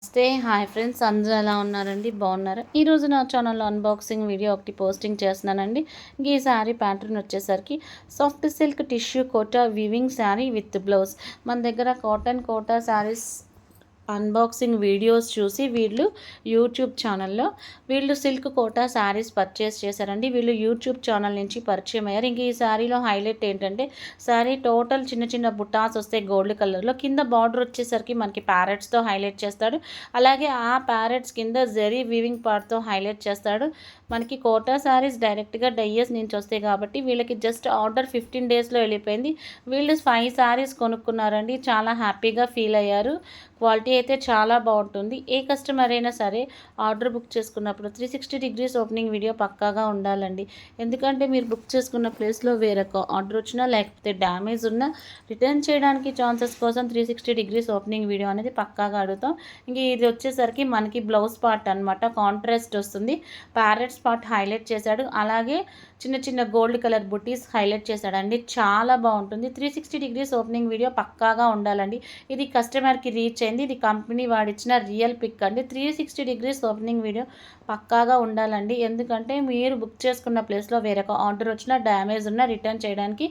Hi friends, అందరూ ఎలా ఉన్నారండి? బాగున్నారా? ఈరోజు నా ఛానల్లో అన్బాక్సింగ్ వీడియో ఒకటి పోస్టింగ్ చేస్తున్నానండి. ఈ శారీ ప్యాటర్న్ వచ్చేసరికి soft silk tissue Kota weaving sari with blouse. మన దగ్గర cotton Kota saris unboxing videos చూసి యూట్యూబ్ ఛానల్లో సిల్క్ కోటా శారీస్ పర్చేస్ చేశారండి. యూట్యూబ్ ఛానల్ నుంచి పరిచయం అయ్యారు. ఇంక ఈ శారీలో హైలైట్ ఏంటంటే శారీ టోటల్ చిన్న చిన్న బుటాస్ వస్తాయి గోల్డ్ కలర్లో. కింద బార్డర్ వచ్చేసరికి మనకి ప్యారెట్స్తో హైలైట్ చేస్తాడు. అలాగే ఆ ప్యారెట్స్ కింద జరీ వీవింగ్ పార్ట్తో హైలైట్ చేస్తాడు. మనకి కోటా శారీస్ డైరెక్ట్గా డైయస్ నుంచి వస్తాయి కాబట్టి వీళ్ళకి జస్ట్ ఆర్డర్ 15 డేస్లో వెళ్ళిపోయింది. 5 శారీస్ కొనుక్కున్నారండి. చాలా హ్యాపీగా ఫీల్ అయ్యారు. క్వాలిటీ అయితే చాలా బాగుంటుంది. ఏ కస్టమర్ అయినా సరే ఆర్డర్ బుక్ చేసుకున్నప్పుడు 360 డిగ్రీస్ ఓపెనింగ్ వీడియో పక్కాగా ఉండాలండి. ఎందుకంటే మీరు బుక్ చేసుకున్న ప్లేస్లో వేరొక ఆర్డర్ వచ్చినా లేకపోతే డ్యామేజ్ ఉన్నా రిటర్న్ చేయడానికి ఛాన్సెస్ కోసం 360 డిగ్రీస్ ఓపెనింగ్ వీడియో అనేది పక్కాగా అడుగుతాం. ఇంక ఇది వచ్చేసరికి మనకి బ్లౌజ్ పార్ట్ అనమాట. కాంట్రాస్ట్ వస్తుంది. ప్యారెట్స్ పార్ట్ హైలైట్ చేశాడు. అలాగే చిన్న చిన్న గోల్డ్ కలర్ బుటీస్ హైలైట్ చేశాడండి. చాలా బాగుంటుంది. 360 డిగ్రీస్ ఓపెనింగ్ వీడియో పక్కాగా ఉండాలండి. ఇది కస్టమర్కి రీచ్ అయింది. ఇది కంపెనీ వాడిచ్చిన రియల్ పిక్ అండి. 360 డిగ్రీస్ ఓపెనింగ్ వీడియో పక్కాగా ఉండాలండి. ఎందుకంటే మీరు బుక్ చేసుకున్న ప్లేస్లో వేరొక ఆర్డర్ వచ్చినా డ్యామేజ్ ఉన్నా రిటర్న్ చేయడానికి